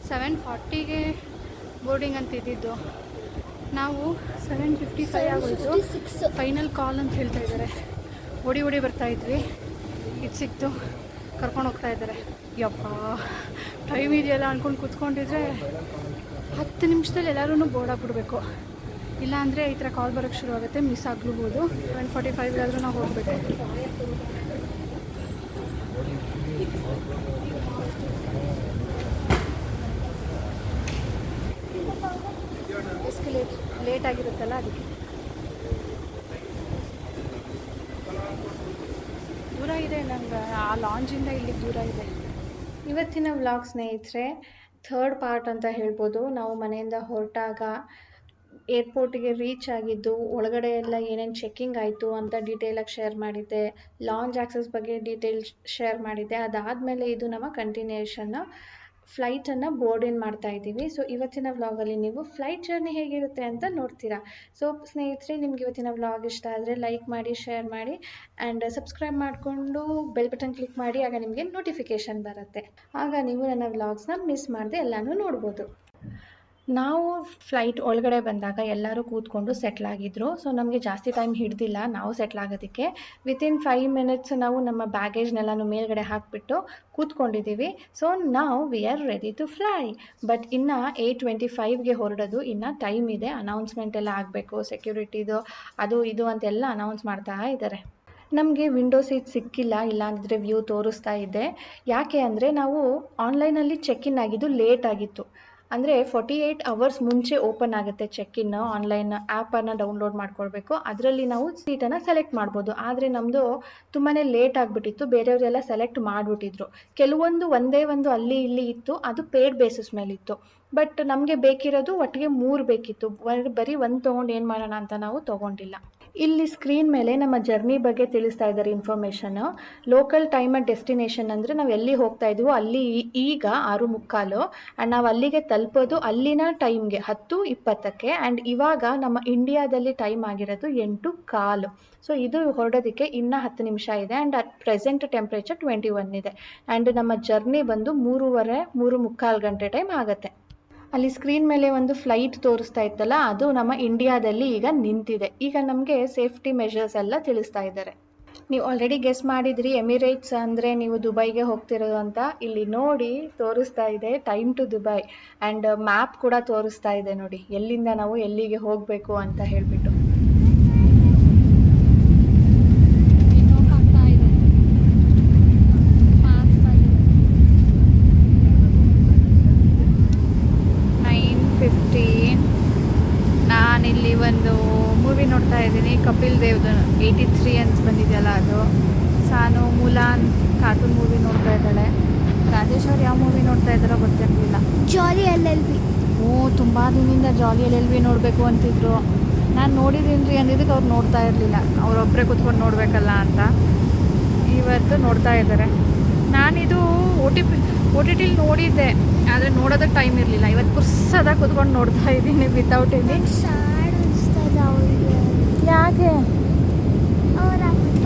7:40ಗೆ boarding ಅಂತ ಇದ್ದಿದ್ದು, ನಾವು 7:55 ಆಗೋಯ್ತು. ಫೈನಲ್ ಕಾಲ್ ಅಂತ ಹೇಳ್ತಾ ಇದ್ದಾರೆ. ಓಡಿ ಬರ್ತಾ ಇದ್ವಿ, ಇದು ಸಿಕ್ತು, ಕರ್ಕೊಂಡು ಹೋಗ್ತಾ ಇದ್ದಾರೆ. ಯಪ್ಪ ಟೈಮ್ ಇದೆಯಲ್ಲ ಅಂದ್ಕೊಂಡು ಕೂತ್ಕೊಂಡಿದ್ರೆ 10 ನಿಮಿಷದಲ್ಲಿ ಎಲ್ಲರೂ ಬೋರ್ಡ್ ಆಗಿಬಿಡ್ಬೇಕು. ಇಲ್ಲಾಂದರೆ ಈ ಥರ ಕಾಲ್ ಬರೋಕ್ಕೆ ಶುರು ಆಗುತ್ತೆ, ಮಿಸ್ ಆಗ್ಬಿಡ್ಬೋದು. 7:45 ನಾವು ಹೋಗಬೇಕು. ಲೇಟ್ ಆಗಿರುತ್ತಲ್ಲ ಅದಕ್ಕೆ. ದೂರ ಇದೆ ನಂಗೆ, ಆ ಲಾಂಜಿಂದ ಇಲ್ಲಿಗೆ ದೂರ ಇದೆ. ಇವತ್ತಿನ ವ್ಲಾಗ್ ಸ್ನೇಹಿತರೆ 3rd ಪಾರ್ಟ್ ಅಂತ ಹೇಳ್ಬೋದು. ನಾವು ಮನೆಯಿಂದ ಹೊರಟಾಗ ಏರ್ಪೋರ್ಟಿಗೆ ರೀಚ್ ಆಗಿದ್ದು, ಒಳಗಡೆ ಎಲ್ಲ ಏನೇನು ಚೆಕ್ಕಿಂಗ್ ಆಯಿತು ಅಂತ ಡೀಟೇಲಾಗಿ ಶೇರ್ ಮಾಡಿದ್ದೆ. ಲಾಂಜ್ ಆಕ್ಸಸ್ ಬಗ್ಗೆ ಡೀಟೇಲ್ಸ್ ಶೇರ್ ಮಾಡಿದ್ದೆ. ಅದಾದಮೇಲೆ ಇದು ನಮ್ಮ ಕಂಟಿನ್ಯೂಷನ್ ಫ್ಲೈಟನ್ನು ಬೋರ್ಡ್ ಇನ್ ಮಾಡ್ತಾ ಇದ್ದೀವಿ. ಸೊ ಇವತ್ತಿನ ವ್ಲಾಗಲ್ಲಿ ನೀವು ಫ್ಲೈಟ್ ಜರ್ನಿ ಹೇಗಿರುತ್ತೆ ಅಂತ ನೋಡ್ತೀರಾ. ಸೊ ಸ್ನೇಹಿತರೆ, ನಿಮ್ಗೆ ಇವತ್ತಿನ ವ್ಲಾಗ್ ಇಷ್ಟ ಆದರೆ ಲೈಕ್ ಮಾಡಿ, ಶೇರ್ ಮಾಡಿ ಆ್ಯಂಡ್ ಸಬ್ಸ್ಕ್ರೈಬ್ ಮಾಡಿಕೊಂಡು ಬೆಲ್ ಬಟನ್ ಕ್ಲಿಕ್ ಮಾಡಿ. ಆಗ ನಿಮಗೆ ನೋಟಿಫಿಕೇಷನ್ ಬರುತ್ತೆ. ಆಗ ನೀವು ನನ್ನ ವ್ಲಾಗ್ಸ್ನ ಮಿಸ್ ಮಾಡದೆ ಎಲ್ಲನೂ ನೋಡ್ಬೋದು. ನಾವು ಫ್ಲೈಟ್ ಒಳಗಡೆ ಬಂದಾಗ ಎಲ್ಲರೂ ಕೂತ್ಕೊಂಡು ಸೆಟ್ಲ್ ಆಗಿದ್ರು. ಸೊ ನಮಗೆ ಜಾಸ್ತಿ ಟೈಮ್ ಹಿಡ್ದಿಲ್ಲ ನಾವು ಸೆಟ್ಲ್ ಆಗೋದಕ್ಕೆ. ವಿತಿನ್ 5 ಮಿನಿಟ್ಸ್ ನಾವು ನಮ್ಮ ಬ್ಯಾಗೇಜ್ನೆಲ್ಲನೂ ಮೇಲ್ಗಡೆ ಹಾಕಿಬಿಟ್ಟು ಕೂತ್ಕೊಂಡಿದ್ದೀವಿ. ಸೊ ನಾವು we are ready to fly. But ಇನ್ನು 8:25ಗೆ ಹೊರಡೋದು, ಇನ್ನು ಟೈಮ್ ಇದೆ. ಅನೌನ್ಸ್ಮೆಂಟ್ ಎಲ್ಲ ಆಗಬೇಕು, ಸೆಕ್ಯೂರಿಟಿದು ಅದು ಇದು ಅಂತೆಲ್ಲ ಅನೌನ್ಸ್ ಮಾಡ್ತಾ ಇದ್ದಾರೆ. ನಮಗೆ ವಿಂಡೋ ಸೀಟ್ ಸಿಕ್ಕಿಲ್ಲ, ಇಲ್ಲಾಂದರೆ ವ್ಯೂ ತೋರಿಸ್ತಾ ಇದ್ದೆ. ಯಾಕೆ ಅಂದರೆ ನಾವು ಆನ್ಲೈನಲ್ಲಿ ಚೆಕ್ ಇನ್ ಆಗಿದ್ದು ಲೇಟ್ ಆಗಿತ್ತು. ಅಂದರೆ 48 ಅವರ್ಸ್ ಮುಂಚೆ ಓಪನ್ ಆಗುತ್ತೆ ಚೆಕ್ ಇನ್. ಆನ್ಲೈನ್ ಆ್ಯಪನ್ನು ಡೌನ್ಲೋಡ್ ಮಾಡ್ಕೊಳ್ಬೇಕು, ಅದರಲ್ಲಿ ನಾವು ಸೀಟನ್ನು ಸೆಲೆಕ್ಟ್ ಮಾಡ್ಬೋದು. ಆದರೆ ನಮ್ಮದು ತುಂಬಾ ಲೇಟ್ ಆಗಿಬಿಟ್ಟಿತ್ತು. ಬೇರೆಯವರೆಲ್ಲ ಸೆಲೆಕ್ಟ್ ಮಾಡಿಬಿಟ್ಟಿದ್ರು. ಕೆಲವೊಂದು ಒಂದೇ ಒಂದು ಅಲ್ಲಿ ಇಲ್ಲಿ ಇತ್ತು, ಅದು ಪೇಡ್ ಬೇಸಿಸ್ ಮೇಲಿತ್ತು. ಬಟ್ ನಮಗೆ ಬೇಕಿರೋದು ಒಟ್ಟಿಗೆ 3 ಬೇಕಿತ್ತು. ಬರೀ ಒಂದು ತೊಗೊಂಡು ಏನು ಮಾಡೋಣ ಅಂತ ನಾವು ತೊಗೊಂಡಿಲ್ಲ. ಇಲ್ಲಿ ಸ್ಕ್ರೀನ್ ಮೇಲೆ ನಮ್ಮ ಜರ್ನಿ ಬಗ್ಗೆ ತಿಳಿಸ್ತಾ ಇದ್ದಾರೆ information. Local time and destination ಅಂದರೆ ನಾವು ಎಲ್ಲಿ ಹೋಗ್ತಾ ಇದ್ವೋ ಅಲ್ಲಿ ಈಗ 6:45 ಆ್ಯಂಡ್ ನಾವು ಅಲ್ಲಿಗೆ ತಲುಪೋದು ಅಲ್ಲಿನ ಟೈಮ್ಗೆ 10:20ಕ್ಕೆ. ಆ್ಯಂಡ್ ಇವಾಗ ನಮ್ಮ ಇಂಡಿಯಾದಲ್ಲಿ ಟೈಮ್ ಆಗಿರೋದು 8:15. ಸೊ ಇದು ಹೊರಡೋದಕ್ಕೆ ಇನ್ನೂ 10 ನಿಮಿಷ ಇದೆ. ಆ್ಯಂಡ್ ಅಟ್ ಪ್ರೆಸೆಂಟ್ ಟೆಂಪ್ರೇಚರ್ 21 ಇದೆ. ಆ್ಯಂಡ್ ನಮ್ಮ ಜರ್ನಿ ಬಂದು 3:45 ಗಂಟೆ ಟೈಮ್ ಆಗುತ್ತೆ. ಅಲ್ಲಿ ಸ್ಕ್ರೀನ್ ಮೇಲೆ ಒಂದು ಫ್ಲೈಟ್ ತೋರಿಸ್ತಾ ಇತ್ತಲ್ಲ, ಅದು ನಮ್ಮ ಇಂಡಿಯಾದಲ್ಲಿ ಈಗ ನಿಂತಿದೆ. ಈಗ ನಮಗೆ ಸೇಫ್ಟಿ ಮೆಷರ್ಸ್ ಎಲ್ಲ ತಿಳಿಸ್ತಾ ಇದ್ದಾರೆ. ನೀವು ಆಲ್ರೆಡಿ ಗೆಸ್ ಮಾಡಿದ್ರಿ, ಎಮಿರೇಟ್ಸ್ ಅಂದರೆ ನೀವು ದುಬೈಗೆ ಹೋಗ್ತಿರೋದು ಅಂತ. ಇಲ್ಲಿ ನೋಡಿ ತೋರಿಸ್ತಾ ಇದೆ time to Dubai. And map ಕೂಡ ತೋರಿಸ್ತಾ ಇದೆ ನೋಡಿ, ಎಲ್ಲಿಂದ ನಾವು ಎಲ್ಲಿಗೆ ಹೋಗಬೇಕು ಅಂತ ಹೇಳಿಬಿಟ್ಟು. ನಾನಿಲ್ಲಿ ಒಂದು ಮೂವಿ ನೋಡ್ತಾ ಇದ್ದೀನಿ, ಕಪಿಲ್ ದೇವ್ದು 83 ಅಂತ ಬಂದಿದೆಯಲ್ಲ ಅದು. ಸಾನು ಮುಲಾನ್ ಕಾರ್ಟೂನ್ ಮೂವಿ ನೋಡ್ತಾ ಇದ್ದಾಳೆ. ರಾಜೇಶ್ ಅವ್ರು ಯಾವ ಮೂವಿ ನೋಡ್ತಾ ಇದ್ದಾರೋ ಗೊತ್ತಿರಲಿಲ್ಲ. ಜಾಲಿ LLB. ತುಂಬ ದಿನದಿಂದ ಜಾಲಿ LLB ನೋಡಬೇಕು ಅಂತಿದ್ರು. ನಾನು ನೋಡಿದ್ದೀನಿ ರೀ ಅಂದಿದ್ದಕ್ಕೆ ಅವ್ರು ನೋಡ್ತಾ ಇರಲಿಲ್ಲ. ಅವರೊಬ್ಬರೇ ಕೂತ್ಕೊಂಡು ನೋಡಬೇಕಲ್ಲ ಅಂತ ಇವತ್ತು ನೋಡ್ತಾ ಇದ್ದಾರೆ. ನಾನಿದು OTT ನೋಡಿದ್ದೆ, ಆದರೆ ನೋಡೋದಕ್ಕೆ ಟೈಮ್ ಇರಲಿಲ್ಲ. ಇವತ್ತು ಪುರ್ಸದಾಗಿ ಕೂತ್ಕೊಂಡು ನೋಡ್ತಾ ಇದ್ದೀನಿ ವಿತೌಟ್ ಎನಿ. ಯಾಕೆ ಅವರ ಅಪ್ಪ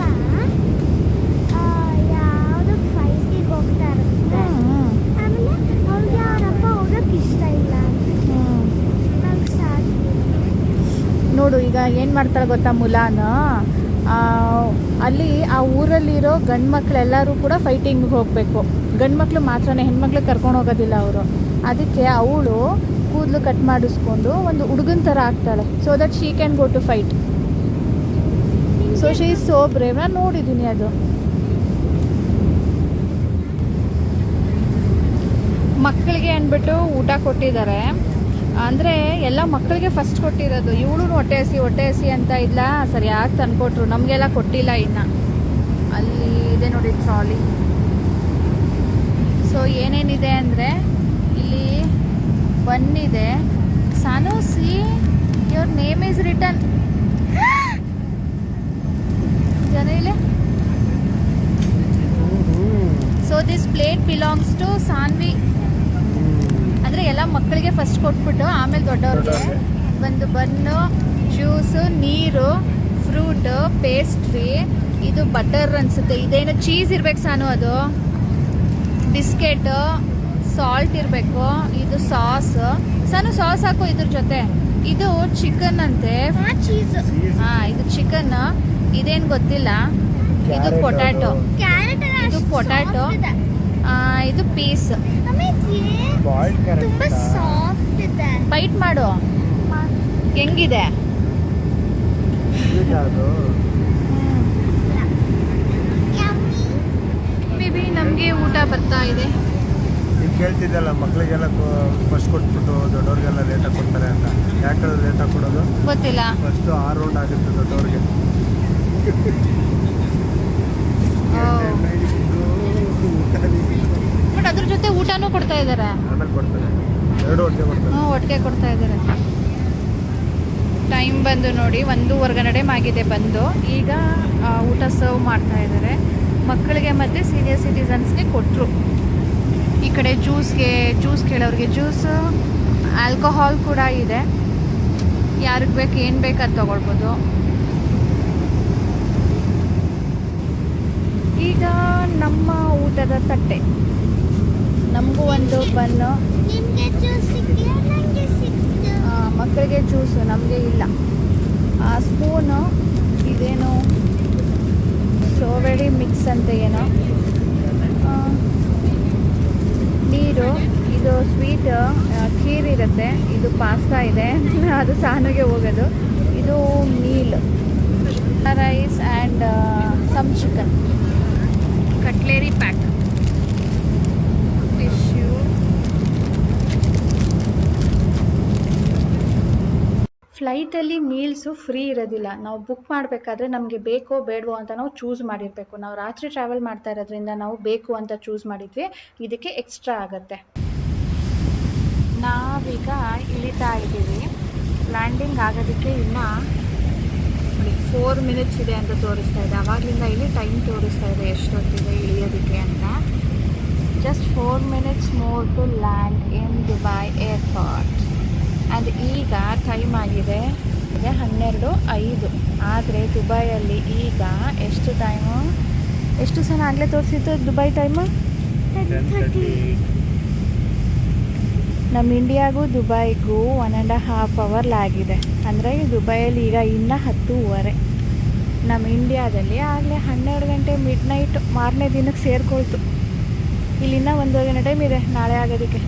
ಯಾವುದು ಫ್ಲೈಟಿಗೆ ಹೋಗ್ತಾ ಇರುತ್ತೆ, ಆಮೇಲೆ ಅವ್ರಿಗೆ ಅವರಪ್ಪ ಹೋಗೋಕ್ಕೆ ಇಷ್ಟ ಇಲ್ಲ. ನೋಡು ಈಗ ಏನು ಮಾಡ್ತಾಳೆ ಗೊತ್ತಾ ಮುಲಾನ್, ಅಲ್ಲಿ ಆ ಊರಲ್ಲಿರೋ ಗಂಡು ಮಕ್ಕಳೆಲ್ಲರೂ ಕೂಡ ಫೈಟಿಂಗಿಗೆ ಹೋಗಬೇಕು. ಗಂಡು ಮಕ್ಕಳು ಮಾತ್ರನೇ, ಹೆಣ್ಮಕ್ಳು ಕರ್ಕೊಂಡು ಹೋಗೋದಿಲ್ಲ ಅವರು. ಅದಕ್ಕೆ ಅವಳು ಕೂದಲು ಕಟ್ ಮಾಡಿಸ್ಕೊಂಡು ಒಂದು ಹುಡುಗನ ಥರ ಆಗ್ತಾಳೆ, so that she can go to fight. So she is so brave. ನಾನು ನೋಡಿದ್ದೀನಿ ಅದು. ಮಕ್ಕಳಿಗೆ ಅಂದ್ಬಿಟ್ಟು ಊಟ ಕೊಟ್ಟಿದ್ದಾರೆ. ಅಂದರೆ ಎಲ್ಲ ಮಕ್ಕಳಿಗೆ ಫಸ್ಟ್ ಕೊಟ್ಟಿರೋದು. ಇವಳು ಹೊಟ್ಟೆ ಹಸಿ ಅಂತ ಇಲ್ಲ, ಸರಿಯಾಗಿ ತಂದುಕೊಟ್ರು. ನಮಗೆಲ್ಲ ಕೊಟ್ಟಿಲ್ಲ ಇನ್ನು. ಅಲ್ಲಿ ಇದೆ ನೋಡಿ ಟ್ರಾಲಿ. ಸೊ ಏನೇನಿದೆ ಅಂದರೆ ಇಲ್ಲಿ ಬಂದಿದೆ. Sanu see your name is written. ಜನ ಇಲ್ಲ. So this plate belongs to Saanvi. ಅಂದರೆ ಎಲ್ಲ ಮಕ್ಕಳಿಗೆ ಫಸ್ಟ್ ಕೊಟ್ಬಿಟ್ಟು ಆಮೇಲೆ ದೊಡ್ಡವ್ರಿಗೆ ಒಂದು ಬನ್ನು, ಜ್ಯೂಸು, ನೀರು, ಫ್ರೂಟು, ಪೇಸ್ಟ್ರಿ, ಇದು ಬಟರ್ ಅನಿಸುತ್ತೆ, ಇದೇನೋ ಚೀಸ್ ಇರ್ಬೇಕು ಸಾನು, ಅದು ಬಿಸ್ಕೆಟು, ಸಾಲ್ಟ್ ಇರಬೇಕು. ಇದು ಸಾಸ್. ಸಾನು ಸಾಸ್ ಹಾಕು ಇದ್ರ ಜೊತೆ. ಇದು ಚಿಕನ್ ಅಂತೆ. ಚೀಸ್. ಇದು ಚಿಕನ್. ಇದೇನು ಗೊತ್ತಿಲ್ಲ. ಇದು ಪೊಟ್ಯಾಟೊ. ಇದು ಪೊಟ್ಯಾಟೊ. ಇದು ಪೀಸ್. ತುಂಬಾ ಸಾಫ್ಟ್ ಇದೆ. ಬೈಟ್ ಮಾಡು. ಹೆಂಗಿದೆ? ಮೇಬಿ ನಮಗೆ ಊಟ ಬರ್ತಾ ಇದೆ. ನೀವು ಕೇಳ್ತಿದ್ದಲ್ಲ ಮಕ್ಕಳಿಗೆಲ್ಲ ಫಸ್ಟ್ ಕೊಟ್ಬಿಟ್ಟು ದೊಡ್ಡವ್ರಿಗೆಲ್ಲ ಲೇಟಾಗಿ ಕೊಡ್ತಾರೆ ಅಂತ. ಯಾಕೆ ಲೇಟಾಗಿ ಕೊಡೋದು ಗೊತ್ತಿಲ್ಲ. ಫಸ್ಟು 6 ರೌಂಡ್ ಆಗುತ್ತೆ ದೊಡ್ಡವ್ರಿಗೆ. ಬಟ್ ಅದ್ರ ಜೊತೆ ಊಟನೂ ಕೊಡ್ತಾ ಇದ್ದಾರೆ. ಆಮೇಲೆ ಕೊಡ್ತಾರೆ, 2 ಒಟ್ಟಿಗೆ ಕೊಡ್ತಾರೆ. ಒಟ್ಟಿಗೆ ಕೊಡ್ತಾ ಇದ್ದಾರೆ. ಟೈಮ್ ಬಂದು ನೋಡಿ 1:15 ಆಗಿದೆ ಬಂದು. ಈಗ ಊಟ ಸರ್ವ್ ಮಾಡ್ತಾ ಇದ್ದಾರೆ. ಮಕ್ಕಳಿಗೆ ಮತ್ತು ಸೀನಿಯರ್ ಸಿಟಿಸನ್ಸ್ಗೆ ಕೊಟ್ಟರು. ಈ ಕಡೆ ಜ್ಯೂಸ್ ಕೇಳೋರಿಗೆ ಜ್ಯೂಸ್, ಆಲ್ಕೋಹಾಲ್ ಕೂಡ ಇದೆ. ಯಾರಿಗೆ ಬೇಕು ಏನು ಬೇಕು ಅದು ತೊಗೊಳ್ಬೋದು. ಈಗ ನಮ್ಮ ಊಟದ ತಟ್ಟೆ. ನಮಗೂ ಒಂದು ಬನ್ನು. ಮಕ್ಕಳಿಗೆ ಜ್ಯೂಸು, ನಮಗೆ ಇಲ್ಲ. ಆ ಸ್ಪೂನು ಇದೇನು ಸೋವೆಡಿ ಮಿಕ್ಸ್ ಅಂತ ಏನೋ. ನೀರು, ಇದು ಸ್ವೀಟ್ ಖೀರ್ ಇರುತ್ತೆ. ಇದು ಪಾಸ್ತಾ ಇದೆ, ಅದು ಸಾನುಗೆ ಹೋಗೋದು. ಇದು meal, rice and some chicken. Cutlery pack, tissue. ಫ್ಲೈಟಲ್ಲಿ ಮೀಲ್ಸು ಫ್ರೀ ಇರೋದಿಲ್ಲ. ನಾವು ಬುಕ್ ಮಾಡಬೇಕಾದ್ರೆ ನಮಗೆ ಬೇಕೋ ಬೇಡವೋ ಅಂತ ನಾವು ಚೂಸ್ ಮಾಡಿರಬೇಕು. ನಾವು ರಾತ್ರಿ ಟ್ರಾವೆಲ್ ಮಾಡ್ತಾ ಇರೋದ್ರಿಂದ ನಾವು ಬೇಕು ಅಂತ ಚೂಸ್ ಮಾಡಿದ್ವಿ. ಇದಕ್ಕೆ ಎಕ್ಸ್ಟ್ರಾ ಆಗುತ್ತೆ. ನಾವೀಗ ಇಳಿತಾ ಇದ್ದೀವಿ. ಲ್ಯಾಂಡಿಂಗ್ ಆಗೋದಕ್ಕೆ ಇನ್ನು 4 ಮಿನಿಟ್ಸ್ ಇದೆ ಅಂತ ತೋರಿಸ್ತಾ ಇದೆ. ಆವಾಗಲಿಂದ ಇಲ್ಲಿ ಟೈಮ್ ತೋರಿಸ್ತಾ ಇದೆ ಎಷ್ಟೊತ್ತಿದೆ ಇಳಿಯೋದಕ್ಕೆ ಅಂತ. Just 4 minutes more to land in Dubai airport. And ಈಗ ಟೈಮ್ ಆಗಿದೆ 12:05. ಆದರೆ ದುಬೈಯಲ್ಲಿ ಈಗ ಎಷ್ಟು ಟೈಮು, ಎಷ್ಟು ಸಲ ಆಗಲೇ ತೋರಿಸಿತ್ತು ದುಬೈ ಟೈಮು? 10:30. ನಮ್ಮ ಇಂಡಿಯಾಗೂ ದುಬೈಗೂ 1.5 hour ಲ್ಯಾಗಿದೆ. ಅಂದರೆ ದುಬೈಯಲ್ಲಿ ಈಗ ಇನ್ನೂ 10:15. ನಮ್ಮ ಇಂಡಿಯಾದಲ್ಲಿ ಆಗಲೇ 12 ಗಂಟೆ ಮಿಡ್ನೈಟ್ ಮಾರನೇ ದಿನಕ್ಕೆ ಸೇರಿಕೊಳ್ತು. ಇಲ್ಲಿನ್ನ 1 ಗಂಟೆ ಟೈಮ್ ಇದೆ ನಾಳೆ ಆಗೋದಕ್ಕೆ.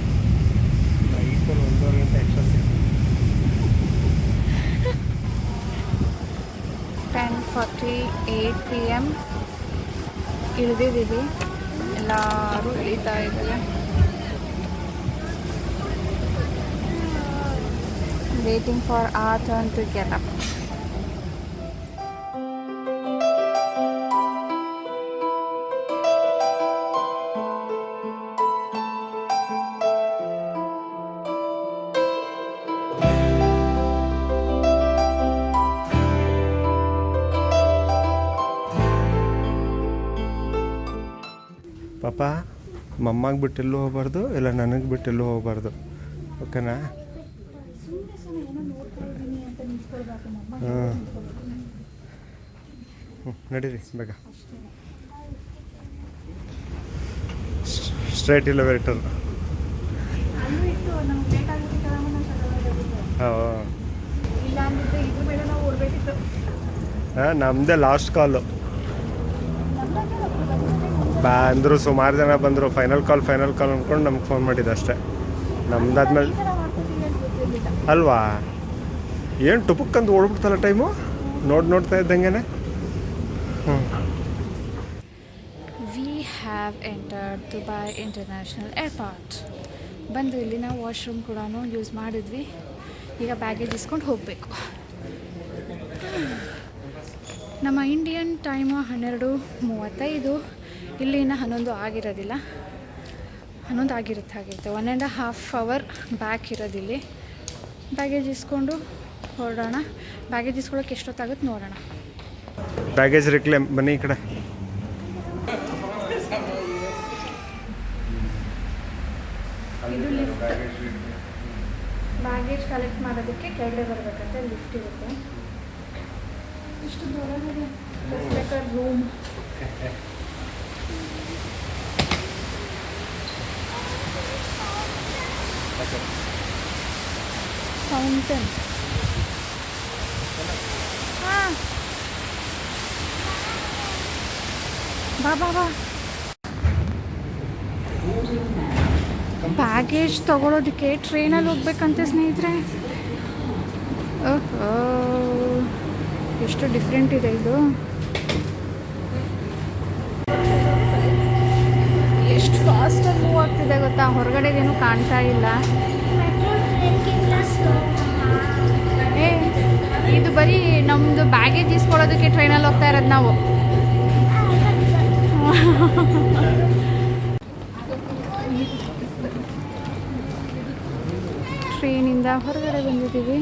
10:48 PM ಇಳಿದಿದ್ದೀವಿ. ಎಲ್ಲರೂ ಇಳಿತಾ ಇದ್ದಾರೆ. waiting for our turn to get up. ಪಾಪ ಮಮ್ಮಗೆ ಬಿಟ್ಟೆಲ್ಲೂ ಹೋಗ್ಬಾರ್ದು, ಇಲ್ಲ ನನಗೆ ಬಿಟ್ಟೆಲ್ಲೂ ಹೋಗ್ಬಾರ್ದು. ಓಕೆನಾ? ಹಾಂ, ನಡೀರಿ ಬೇಗ. ಸ್ಟ್ರೈಟ್ ಇಲ್ಲ ವೇಟರ್. ಹಾಂ, ನಮ್ಮದೇ ಲಾಸ್ಟ್ ಕಾಲು. ಅಂದರು ಸುಮಾರು ಜನ ಬಂದರು. ಫೈನಲ್ ಕಾಲ್ ಅಂದ್ಕೊಂಡು ನಮ್ಗೆ ಫೋನ್ ಮಾಡಿದ್ದು ಅಷ್ಟೇ. ನಮ್ದಾದ್ಮೇಲೆ ಅಲ್ವಾ, ಏನು ಟುಪಕ್ಕಂದು ಓಡ್ಬಿಡ್ತಲ್ಲ ಟೈಮು. ನೋಡ್ತಾ ಇದ್ದಂಗೆ. We have entered Dubai international airport. ಬಂದು ಇಲ್ಲಿ ನಾವು ವಾಶ್ರೂಮ್ ಕೂಡ ಯೂಸ್ ಮಾಡಿದ್ವಿ. ಈಗ ಬ್ಯಾಗೇಜ್ ಇಸ್ಕೊಂಡು ಹೋಗಬೇಕು. ನಮ್ಮ ಇಂಡಿಯನ್ ಟೈಮು 12:35. ಇಲ್ಲಿನ 11 ಆಗಿರೋದಿಲ್ಲ. 11 ಆಗಿರುತ್ತೆ. 1.5 hour ಬ್ಯಾಕ್ ಇರೋದಿಲ್ಲಿ. ಬ್ಯಾಗೇಜ್ ಇಸ್ಕೊಂಡು ಹೊರಡೋಣ. ಬ್ಯಾಗೇಜ್ ಇಸ್ಕೊಳ್ಳೋಕೆ ಎಷ್ಟೊತ್ತಾಗುತ್ತೆ ನೋಡೋಣ. ಬ್ಯಾಗೇಜ್ ರಿಕ್ಲೇಮ್ ಬನ್ನಿ ಈ ಕಡೆ. ಇದು ಲಿಫ್ಟ್. ಬ್ಯಾಗೇಜ್ ಕಲೆಕ್ಟ್ ಮಾಡೋದಕ್ಕೆ ಕೆಳಗಡೆ ಬರಬೇಕಂತೆ. ಲಿಫ್ಟ್ ಇರುತ್ತೆ. ಇಷ್ಟು ದೂರನೇ ಬೇಕಾದ್ರೆ ರೂಮ್. ಫೌಂಟನ್. ಹಾಂ, ಬಾ ಬಾ ಬಾ. ಬ್ಯಾಗೇಜ್ ತಗೊಳ್ಳೋದಕ್ಕೆ ಟ್ರೈನಲ್ಲಿ ಹೋಗ್ಬೇಕಂತೆ ಸ್ನೇಹಿತರೆ. ಎಷ್ಟು ಡಿಫ್ರೆಂಟ್ ಇದೆ ಇದು. ಎಷ್ಟು ಫಾಸ್ಟಾಗಿ ಮೂವ್ ಆಗ್ತಿದೆ ಗೊತ್ತಾ, ಹೊರಗಡೆದೇನು ಕಾಣ್ತಾ ಇಲ್ಲ. ಏ, ಇದು ಬರೀ ನಮ್ಮದು ಬ್ಯಾಗೇಜ್ ಇಸ್ಕೊಳ್ಳೋದಕ್ಕೆ ಟ್ರೈನಲ್ಲಿ ಹೋಗ್ತಾ ಇರೋದು ನಾವು. ಟ್ರೈನಿಂದ ಹೊರಗಡೆ ಬಂದಿದ್ದೀವಿ.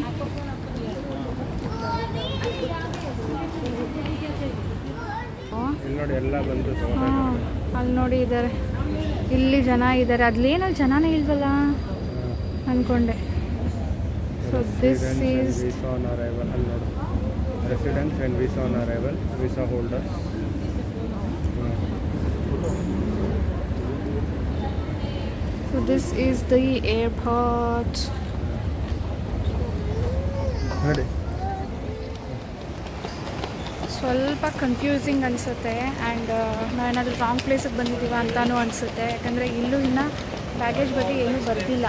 ನೋಡಿ ಎಲ್ಲ ಬಂದು ಹಾಂ, ಅಲ್ಲಿ ನೋಡಿ ಇದ್ದಾರೆ, ಇಲ್ಲಿ ಜನ ಇದ್ದಾರೆ. ಅದ್ಲೇನಲ್ಲಿ ಜನನೇ ಇಲ್ವಲ್ಲ ಅಂದ್ಕೊಂಡೆ. So this is visa on arrival. ಅಲ್ಲಿ ನೋಡಿ residents and visa on arrival, visa holders. So this is the airport. ನೋಡಿ ಸ್ವಲ್ಪ ಕನ್ಫ್ಯೂಸಿಂಗ್ ಅನಿಸುತ್ತೆ. ಆ್ಯಂಡ್ ನಾವೇನಾದರೂ ರಾಂಗ್ ಪ್ಲೇಸಿಗೆ ಬಂದಿದ್ದೀವ ಅಂತಲೂ ಅನಿಸುತ್ತೆ. ಯಾಕಂದರೆ ಇಲ್ಲೂ ಇನ್ನೂ ಬ್ಯಾಗೇಜ್ ಬಗ್ಗೆ ಏನೂ ಬರ್ತಿಲ್ಲ,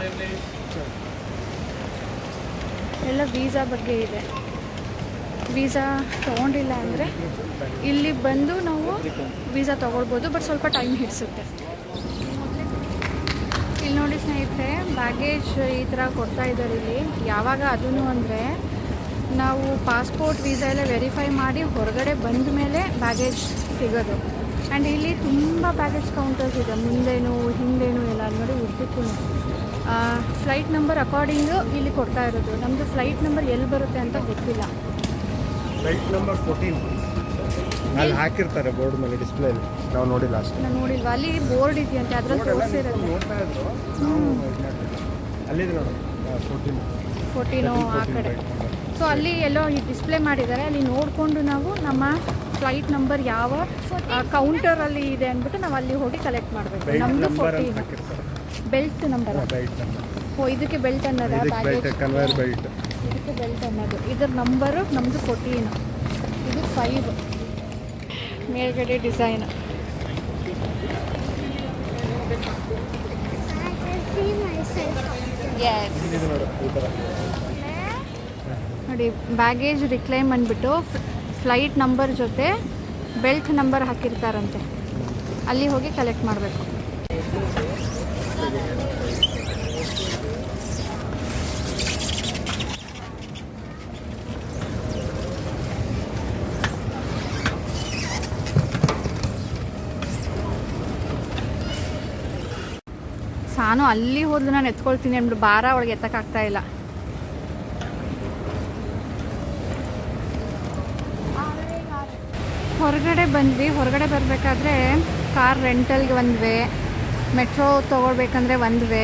ಎಲ್ಲ ವೀಸಾ ಬಗ್ಗೆ ಇದೆ. ವೀಸಾ ತೊಗೊಂಡಿಲ್ಲ ಅಂದರೆ ಇಲ್ಲಿ ಬಂದು ನಾವು ವೀಸಾ ತೊಗೊಳ್ಬೋದು, ಬಟ್ ಸ್ವಲ್ಪ ಟೈಮ್ ಹಿಡಿಸುತ್ತೆ. ಇಲ್ಲಿ ನೋಡಿ ಸ್ನೇಹಿತರೆ, ಬ್ಯಾಗೇಜ್ ಈ ಥರ ಕೊಡ್ತಾ ಇದ್ದಾರೆ ಇಲ್ಲಿ. ಯಾವಾಗ ಅದೂ ಅಂದರೆ ನಾವು ಪಾಸ್ಪೋರ್ಟ್ ವೀಸಾ ಎಲ್ಲ ವೆರಿಫೈ ಮಾಡಿ ಹೊರಗಡೆ ಬಂದ ಮೇಲೆ ಬ್ಯಾಗೇಜ್ ಸಿಗೋದು. ಆ್ಯಂಡ್ ಇಲ್ಲಿ ತುಂಬ ಬ್ಯಾಗೇಜ್ ಕೌಂಟರ್ಸ್ ಇದೆ, ಮುಂದೇನು ಹಿಂದೇನು ಎಲ್ಲ ನೋಡಿ ಉದ್ದಕ್ಕೂ. ಫ್ಲೈಟ್ ನಂಬರ್ ಅಕಾರ್ಡಿಂಗು ಇಲ್ಲಿ ಕೊಡ್ತಾ ಇರೋದು. ನಮ್ಮದು ಫ್ಲೈಟ್ ನಂಬರ್ ಎಲ್ಲಿ ಬರುತ್ತೆ ಅಂತ ಗೊತ್ತಿಲ್ಲ. ಫ್ಲೈಟ್ ನಂಬರ್ 14 ಅಲ್ಲಿ ಹಾಕಿರ್ತಾರೆ ಬೋರ್ಡ್ ಮೇಲೆ, ಡಿಸ್ಪ್ಲೇಲಿ. ನಾವು ನೋಡಿಲ್ಲ ಅಷ್ಟೇ. ನಾನು ನೋಡಿಲ್ವ, ಅಲ್ಲಿ ಬೋರ್ಡ್ ಇದೆಯಂತೆ, ಅದ್ರಲ್ಲಿ ತೋರಿಸಿರೋದು. ನೋಡ್ತಾ ಇದ್ರು, ಅಲ್ಲಿದೆ ನೋಡಿ 14 ಆ ಕಡೆ. ಸೊ ಅಲ್ಲಿ ಎಲ್ಲೋ ಈ ಡಿಸ್ಪ್ಲೇ ಮಾಡಿದ್ದಾರೆ, ಅಲ್ಲಿ ನೋಡಿಕೊಂಡು ನಾವು ನಮ್ಮ ಫ್ಲೈಟ್ ನಂಬರ್ ಯಾವ ಕೌಂಟರಲ್ಲಿ ಇದೆ ಅಂದ್ಬಿಟ್ಟು ನಾವು ಅಲ್ಲಿ ಹೋಗಿ ಕಲೆಕ್ಟ್ ಮಾಡಬೇಕು. ನಮ್ಮದು 14 ಬೆಲ್ಟ್ ನಂಬರ್. ಓ, ಇದಕ್ಕೆ ಬೆಲ್ಟ್ ಅನ್ನೋದ, ಬ್ಯಾಗೇಜ್ ಕನ್ವೇರ್ ಬೆಲ್ಟ್, ಇದಕ್ಕೆ ಬೆಲ್ಟ್ ಅನ್ನೋದು. ಇದರ ನಂಬರು ನಮ್ಮದು 14, ಇದು 5. ಮೇಲ್ಗಡೆ ಡಿಸೈನ್. ಎಸ್ ನೋಡಿ, ಬ್ಯಾಗೇಜ್ ರಿಕ್ಲೈಮ್ ಅಂದ್ಬಿಟ್ಟು ಫ್ಲೈಟ್ ನಂಬರ್ ಜೊತೆ ಬೆಲ್ಟ್ ನಂಬರ್ ಹಾಕಿರ್ತಾರಂತೆ, ಅಲ್ಲಿ ಹೋಗಿ ಕಲೆಕ್ಟ್ ಮಾಡಬೇಕು. ಸಾನು ಅಲ್ಲಿ ಹೋದ್ಲು, ನಾನು ಎತ್ಕೊಳ್ತೀನಿ ಅಂದ್ಬಿಟ್ಟು ಭಾರ ಅವಳಿಗೆ ಎತ್ತಕ್ಕಾಗ್ತಾ ಇಲ್ಲ. ಹೊರಗಡೆ ಬಂದ್ವಿ. ಹೊರಗಡೆ ಬರಬೇಕಾದ್ರೆ ಕಾರ್ ರೆಂಟಲ್ಗೆ ಒಂದು ವೇ, ಮೆಟ್ರೋ ತೊಗೊಳ್ಬೇಕಂದ್ರೆ ಒಂದು ವೇ,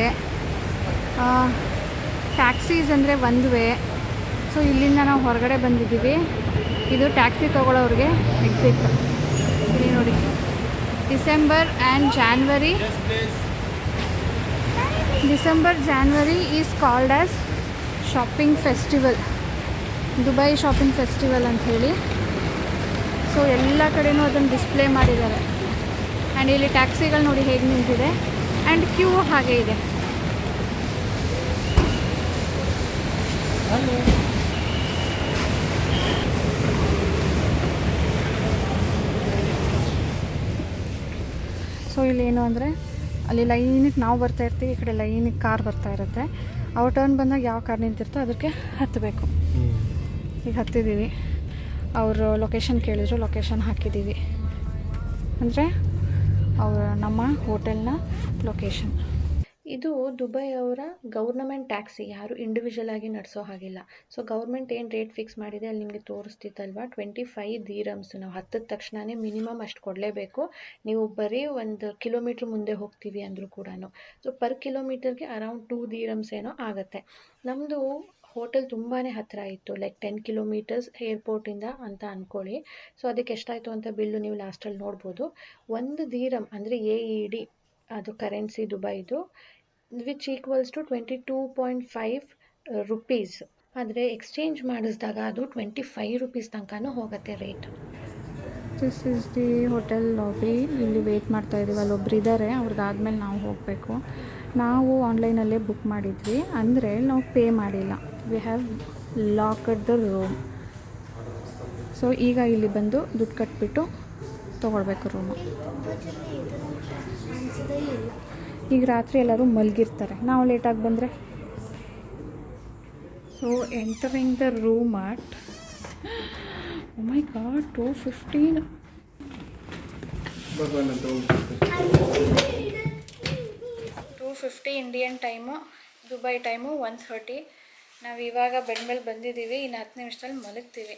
ಟ್ಯಾಕ್ಸೀಸ್ ಅಂದರೆ ಒಂದು ವೇ. ಸೊ ಇಲ್ಲಿಂದ ನಾವು ಹೊರಗಡೆ ಬಂದಿದ್ದೀವಿ. ಇದು ಟ್ಯಾಕ್ಸಿ ತೊಗೊಳ್ಳೋರಿಗೆ ಎಕ್ಸಿಟ್. ಇಲ್ಲಿ ನೋಡಿ, December January is called as shopping festival, Dubai shopping festival ಅಂಥೇಳಿ. ಸೊ ಎಲ್ಲ ಕಡೆಯೂ ಅದನ್ನು ಡಿಸ್ಪ್ಲೇ ಮಾಡಿದ್ದಾರೆ. ಆ್ಯಂಡ್ ಇಲ್ಲಿ ಟ್ಯಾಕ್ಸಿಗಳು ನೋಡಿ ಹೇಗೆ ನಿಂತಿದೆ, ಆ್ಯಂಡ್ ಕ್ಯೂ ಹಾಗೆ ಇದೆ. ಸೊ ಇಲ್ಲೇನು ಅಂದರೆ ಅಲ್ಲಿ ಲೈನಿಗೆ ನಾವು ಬರ್ತಾ ಇರ್ತೀವಿ, ಈ ಕಡೆ ಲೈನಿಗೆ ಕಾರ್ ಬರ್ತಾ ಇರುತ್ತೆ. ಅವ್ರ ಟರ್ನ್ ಬಂದಾಗ ಯಾವ ಕಾರ್ ನಿಂತಿರ್ತೋ ಅದಕ್ಕೆ ಹತ್ತಬೇಕು. ಈಗ ಹತ್ತಿದ್ದೀವಿ. ಅವರು ಲೊಕೇಶನ್ ಕೇಳಿದ್ರು, ಲೊಕೇಶನ್ ಹಾಕಿದ್ದೀವಿ. ಅಂದರೆ ಅವರ ನಮ್ಮ ಹೋಟೆಲ್ನ ಲೊಕೇಶನ್. ಇದು ದುಬೈ ಅವರ ಗೌರ್ನಮೆಂಟ್ ಟ್ಯಾಕ್ಸಿ, ಯಾರು ಇಂಡಿವಿಜುವಲ್ ಆಗಿ ನಡೆಸೋ ಹಾಗಿಲ್ಲ. ಸೊ ಗೌರ್ಮೆಂಟ್ ಏನು ರೇಟ್ ಫಿಕ್ಸ್ ಮಾಡಿದೆ ಅಲ್ಲಿ ನಿಮಗೆ ತೋರಿಸ್ತಿತ್ತಲ್ವ, 25 ದಿರಮ್ಸ್. ನಾವು ಹತ್ತಿದ ತಕ್ಷಣವೇ ಮಿನಿಮಮ್ ಅಷ್ಟು ಕೊಡಲೇಬೇಕು. ನೀವು ಬರೀ 1 ಕಿಲೋಮೀಟ್ರ್ ಮುಂದೆ ಹೋಗ್ತೀವಿ ಅಂದರೂ ಕೂಡ. ಸೊ ಪರ್ ಕಿಲೋಮೀಟರ್ಗೆ ಅರೌಂಡ್ 2 ದಿರಮ್ಸ್ ಏನೋ ಆಗುತ್ತೆ. ನಮ್ಮದು ಹೋಟೆಲ್ ತುಂಬಾ ಹತ್ತಿರ ಇತ್ತು, ಲೈಕ್ 10 ಕಿಲೋಮೀಟರ್ಸ್ ಏರ್ಪೋರ್ಟಿಂದ ಅಂತ ಅಂದ್ಕೊಳ್ಳಿ. ಸೊ ಅದಕ್ಕೆ ಎಷ್ಟಾಯಿತು ಅಂತ ಬಿಲ್ಲು ನೀವು ಲಾಸ್ಟಲ್ಲಿ ನೋಡ್ಬೋದು. 1 ದಿರಮ್ ಅಂದರೆ AED, ಅದು ಕರೆನ್ಸಿ ದುಬೈದು, ವಿಚ್ ಈಕ್ವಲ್ಸ್ ಟು 22.5 ರುಪೀಸ್. ಆದರೆ ಎಕ್ಸ್ಚೇಂಜ್ ಮಾಡಿಸಿದಾಗ ಅದು 25 ರುಪೀಸ್ ತನಕನೂ ಹೋಗುತ್ತೆ rate. This is the hotel lobby. ಇಲ್ಲಿ ವೆಯ್ಟ್ ಮಾಡ್ತಾ ಇದ್ದೀವಿ, ಅಲ್ಲೊಬ್ರು ಇದ್ದಾರೆ, ಅವ್ರದ್ದಾದ್ಮೇಲೆ ನಾವು ಹೋಗಬೇಕು. ನಾವು ಆನ್ಲೈನಲ್ಲೇ ಬುಕ್ ಮಾಡಿದ್ವಿ, ಅಂದರೆ ನಾವು ಪೇ ಮಾಡಿಲ್ಲ. We have locked the room. So ಈಗ ಇಲ್ಲಿ ಬಂದು ದುಡ್ಡು ಕಟ್ಬಿಟ್ಟು ತೊಗೊಳ್ಬೇಕು ರೂಮು. ಈಗ ರಾತ್ರಿ ಎಲ್ಲರೂ ಮಲಗಿರ್ತಾರೆ, ನಾವು ಲೇಟಾಗಿ ಬಂದರೆ. So entering the room at oh my god 2:15. Indian time, Dubai time 1:30. ನಾವು ಇವಾಗ ಬೆಡ್ ಮೇಲೆ ಬಂದಿದ್ದೀವಿ, ಇನ್ನು 10 ನಿಮಿಷದಲ್ಲಿ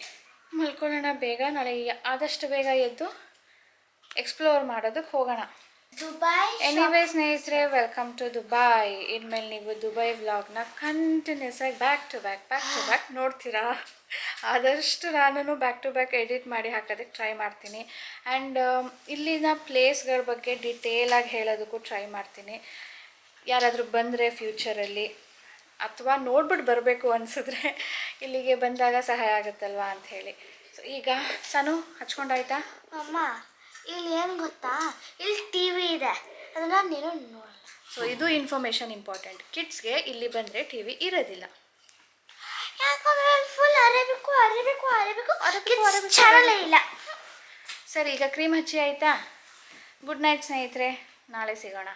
ಮಲ್ಕೊಳ್ಳೋಣ ಬೇಗ. ನಾಳೆ ಆದಷ್ಟು ಬೇಗ ಎದ್ದು ಎಕ್ಸ್ಪ್ಲೋರ್ ಮಾಡೋದಕ್ಕೆ ಹೋಗೋಣ. ಎನಿವೇ ಸ್ನೇಹಿತರೆ, ವೆಲ್ಕಮ್ ಟು ದುಬೈ. ಇನ್ಮೇಲೆ ನೀವು ದುಬೈ ವ್ಲಾಗ್ನ ಕಂಟಿನ್ಯೂಸ್ ಆಗಿ ಬ್ಯಾಕ್ ಟು ಬ್ಯಾಕ್ ನೋಡ್ತೀರಾ. ಆದಷ್ಟು ನಾನು ಬ್ಯಾಕ್ ಟು ಬ್ಯಾಕ್ ಎಡಿಟ್ ಮಾಡಿ ಹಾಕೋದಕ್ಕೆ ಟ್ರೈ ಮಾಡ್ತೀನಿ. ಆ್ಯಂಡ್ ಇಲ್ಲಿನ ಪ್ಲೇಸ್ಗಳ ಬಗ್ಗೆ ಡಿಟೇಲಾಗಿ ಹೇಳೋದಕ್ಕೂ ಟ್ರೈ ಮಾಡ್ತೀನಿ. ಯಾರಾದರೂ ಬಂದರೆ ಫ್ಯೂಚರಲ್ಲಿ ಅಥವಾ ನೋಡ್ಬಿಟ್ಟು ಬರಬೇಕು ಅನಿಸಿದ್ರೆ ಇಲ್ಲಿಗೆ ಬಂದಾಗ ಸಹಾಯ ಆಗುತ್ತಲ್ವಾ ಅಂಥೇಳಿ. ಸೊ ಈಗ ಸಾನು ಹಚ್ಕೊಂಡಾಯ್ತಾ? ಅಮ್ಮ, ಇಲ್ಲಿ ಏನು ಗೊತ್ತಾ, ಇಲ್ಲಿ ಟಿ ವಿ ಇದೆ, ಅದನ್ನು ನೀನು ನೋಡಲ್ಲ. ಸೊ ಇದು ಇನ್ಫಾರ್ಮೇಷನ್ ಇಂಪಾರ್ಟೆಂಟ್. ಕಿಡ್ಸ್ಗೆ ಇಲ್ಲಿ ಬಂದರೆ ಟಿ ವಿ ಇರೋದಿಲ್ಲ. ಯಾಕಂದ್ರೆ ಫುಲ್ ಅರೇಬಿಕು ಚಾನಲೇ ಇಲ್ಲ. ಸರಿ, ಈಗ ಕ್ರೀಮ್ ಹಚ್ಚಿ ಆಯಿತಾ? ಗುಡ್ ನೈಟ್ ಸ್ನೇಹಿತರೆ, ನಾಳೆ ಸಿಗೋಣ.